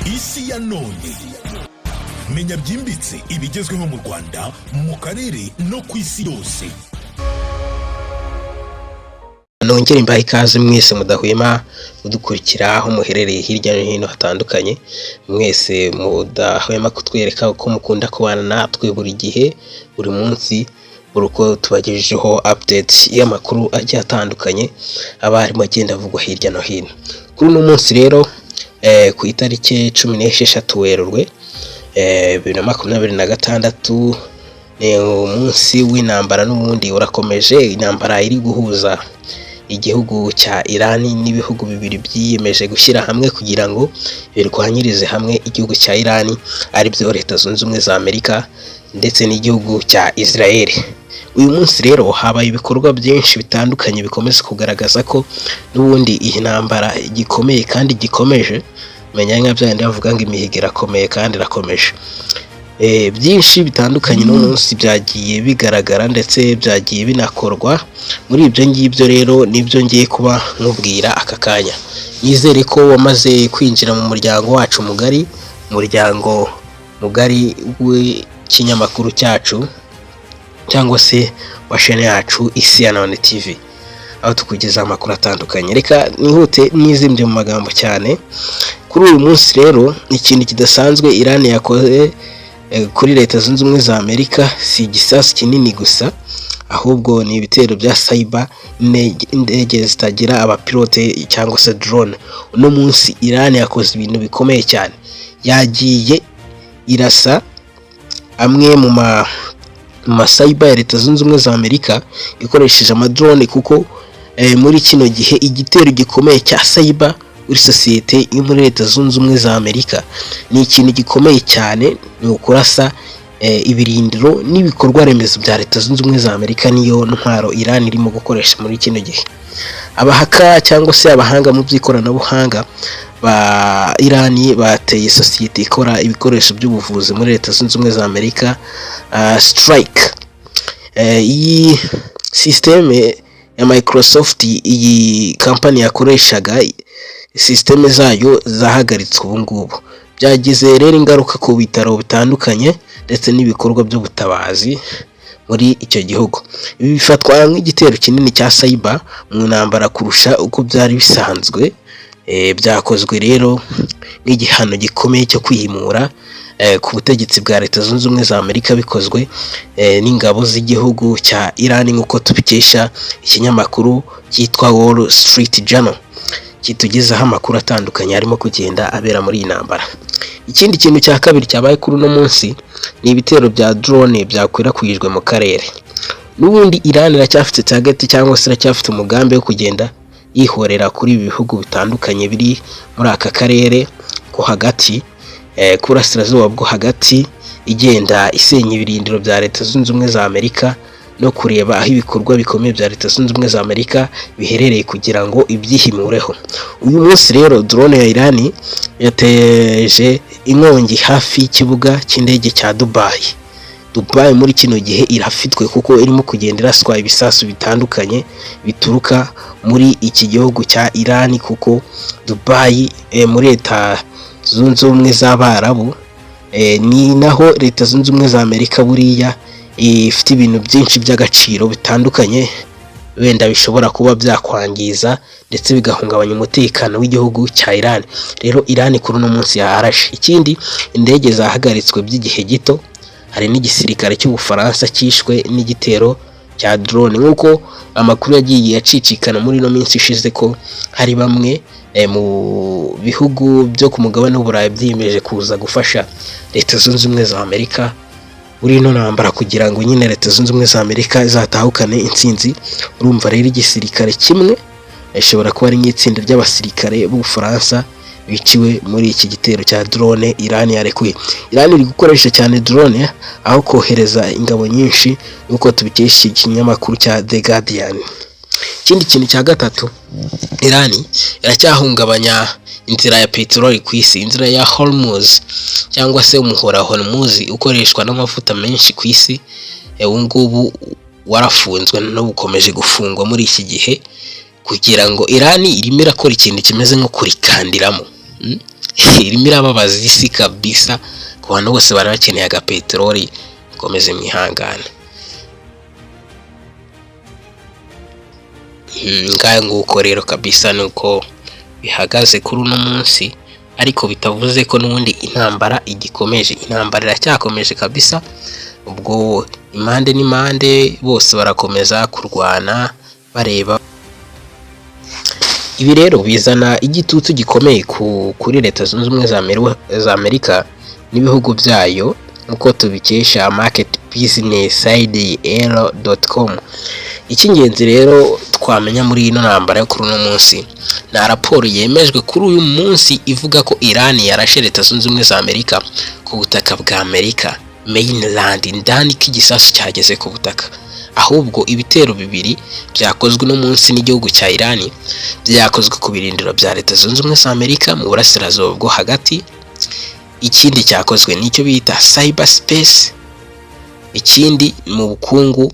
isi ya none. Menya byimbitse ibigezweho mu Rwanda, mu karere no ku isi yose. Nongere mbahe ikaze mwese mudahwema kudukurikira aho muherereye hirya no hino hatandukanye. Mwese mudahwema kutwereka uko mukunda kubana natwe buri gihe, buri munsi, uko tubagejejeho update y'amakuru agiye atandukanye aba arimo agenda avugwa hirya no hino. Kuri uno munsi rero ku itariki 16 Werurwe 2026 ni umunsi w'intambara n'ubundi urakomeje. Intambara iri guhuza igihugu cya Iran n'ibihugu bibiri byiyemeje gushyira hamwe kugira ngo birwanyirize hamwe igihugu cya Iran, ari byo Leta Zunze Ubumwe za Amerika ndetse n'igihugu cya Israel. Uyu munsi rero habaye ibikorwa byinshi bitandukanye bikomeza kugaragaza ko n'ubundi iyi ntambara gikomeye kandi gikomeje. Menya nka byandi bavuga ngo imihigo irakomeye kandi irakomeje. Byinshi bitandukanye no munsi byagiye bigaragara ndetse byagiye binakorwa. Muri ibyo ngibyo rero nibyo ngiye kuba nkubwira aka kanya. Nizere ko wamaze kwinjira mu muryango wacu mugari, umuryango mugari w'ikinyamakuru cyacu cyangwa se wa chaîne yacu Isi ya None TV, aho tukugeza amakuru atandukanye. Reka nihute nizimbye mu magambo cyane. Kuri uyu munsi rero ikintu kidasanzwe Iran yakoze kuri Leta Zunze Ubumwe za Amerika si igisasu kinini gusa, ahubwo ni ibitero bya cyber, indege zitagira abapilote cyangwa se drone. Uno munsi Iran yakoze ibintu bikomeye cyane. Yagiye irasa amwe mu cyber ya Leta Zunze Ubumwe za Amerika ikoresheje amadrone, kuko muri kino gihe igitero gikomeye cya cyber uri sosiyete yo muri Leta Zunze Ubumwe za Amerika ni ikintu gikomeye cyane. Ni ukurasa ibirindiro n'ibikorwa remezo bya Leta Zunze Ubumwe za Amerika. Niyo ntwaro Iran irimo gukoresha muri kino gihe. Abahaka cyangwa se abahanga mu by'ikoranabuhanga ba Iran bateye sosiyete ikora ibikoresho by'ubuvuzi muri Leta Zunze Ubumwe za Amerika, Strike. Iyi systeme ya Microsoft, iyi company yakoreshaga systeme zayo zahagaritswe ubu ngubu. Byagize rero ingaruka ku bitaro bitandukanye ndetse n'ibikorwa by'ubutabazi muri icyo gihugu. Ibi bifatwa nk'igitero kinini cya cyber mu ntambara kurusha uko byari bisanzwe. Byakozwe rero nk'igihano gikomeye cyo kwihimura ku butegetsi bwa Leta Zunze Ubumwe za Amerika, bikozwe n'ingabo z'igihugu cya Iran, nk'uko tubikesha ikinyamakuru cyitwa Wall Street Journal kitugezaho amakuru atandukanye arimo kugenda abera muri iyi ntambara. Ikindi kintu cya kabiri cyabaye kuri uno munsi ni ibitero bya drone byakwirakwijwe mu karere. N'ubundi Iran iracyafite target cyangwa se iracyafite umugambi wo kugenda yihorera kuri ibi bihugu bitandukanye biri muri aka karere ko hagati, kurasirazuba bwo hagati, igenda isenya ibirindiro bya Leta Zunze Ubumwe za Amerika no kureba aho ibikorwa bikomeye bya Leta Zunze Ubumwe za Amerika biherereye kugira ngo ibyihimureho. Uyu munsi rero drone ya Iran yateje inkongi hafi y'ikibuga cy'indege cya Dubai muri kino gihe irafitwe, kuko irimo kugenda iraswa ibisasu bitandukanye bituruka muri iki gihugu cya Iran, kuko Dubai muri Leta Zunze Ubumwe z'Abarabu ni naho Leta Zunze Ubumwe za Amerika buriya ifite ibintu byinshi by'agaciro bitandukanye wenda bishobora kuba byakwangiza ndetse bigahungabanya umutekano w'igihugu cya Iran. Rero Iran kuri uno munsi yarashe. Ikindi, indege zahagaritswe by'igihe gito. Hari n'igisirikare cy'Ubufaransa cyishwe n'igitero cya drone, nk'uko amakuru yagiye yacicikana muri no minsi ishize ko hari bamwe mu bihugu byo ku mugabane w'Uburayi byiyemeje kuza gufasha Leta Zunze Ubumwe za Amerika muri ino ntambara kugira ngo nyine Leta Zunze Ubumwe za Amerika zatahukane intsinzi. Urumva rero igisirikare kimwe ishobora kuba ari nk'itsinda ry'abasirikare b'Ubufaransa biciwe muri iki gitero cya drone Iran yarekuye. Iran iri gukoresha cyane drone aho kohereza ingabo nyinshi, nk'uko tubikesha ikinyamakuru cya The Guardian. Ikindi kintu cya gatatu, Iran iracyahungabanya inzira ya peteroli ku isi, inzira ya Hormuz cyangwa se umuhora Hormuz ukoreshwa n'amavuta menshi ku isi. Ubu ngubu warafunzwe no gukomeje gufungwa muri iki gihe kugira ngo Iran irimo irakora ikintu kimeze nko kurikandiramo. irimo irababaza isi kabisa. Ku bantu bose bari bakeneye agapeteroli mukomeze mwihangane. Ngaho nguko rero kabisa nuko bihagaze kuri uno munsi, ariko bitavuze ko n'ubundi intambara igikomeje. Intambara iracyakomeje kabisa, ubwo impande n'impande bose barakomeza kurwana bareba. Ibi rero bizana igitutu gikomeye kuri Leta Zunze Ubumwe za Amerika n'ibihugu byayo, uko tubikesha marketbusinessidel.com. Icy'ingenzi rero twamenya muri ino ntambara yo kuri uno munsi, na raporo yemejwe kuri uyu munsi ivuga ko Iran yarashe Leta Zunze Ubumwe za Amerika ku butaka bwa Amerika mainland, ndani k'igisasu cyageze ku butaka. Ahubwo ibitero bibiri byakozwe no munsi n'igihugu cya Iran byakozwe ku birindiro bya Leta Zunze Ubumwe za Amerika mu burasirazuba bwo hagati. Ikindi cyakozwe nicyo bita cyberspace. Ikindi mu bukungu,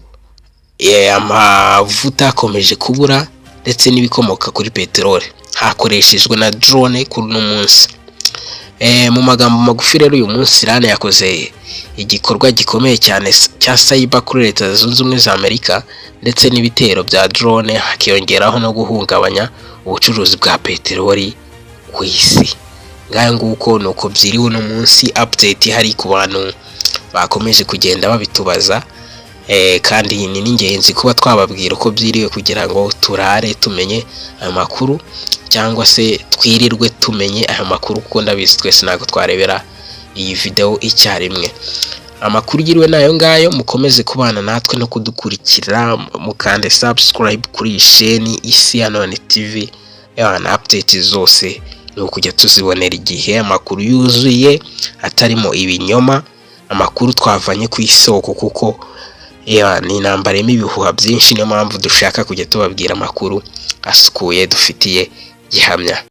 amavuta akomeje kubura ndetse n'ibikomoka kuri peteroli, hakoreshejwe na drone kuri uno munsi. Mu magambo magufi rero, uyu munsi Iran yakoze igikorwa gikomeye cyane cya cyber kuri Leta Zunze Ubumwe za Amerika ndetse n'ibitero bya drone, hakiyongeraho no guhungabanya ubucuruzi bwa peteroli ku isi. Ngaho nguko nuko byiriwe uno munsi, update hari ku bantu bakomeje kugenda babitubaza. Kandi ni n'ingenzi kuba twababwira uko byiriwe kugira ngo turare tumenye ayo makuru, cyangwa se twirirwe tumenye ayo makuru, kuko ndabizi twese ntabwo twarebera iyi video icyarimwe. Amakuru yiriwe nayo ngayo, mukomeze kubana natwe no kudukurikira, mukande subscribe kuri iyi sheni Isi ya None TV. Na update zose ni ukujya tuzibonera igihe, amakuru yuzuye atarimo ibinyoma, amakuru twavanye ku isoko, kuko ni intambara irimo ibihuha byinshi. Niyo mpamvu dushaka kujya tubabwira amakuru asukuye dufitiye gihamya.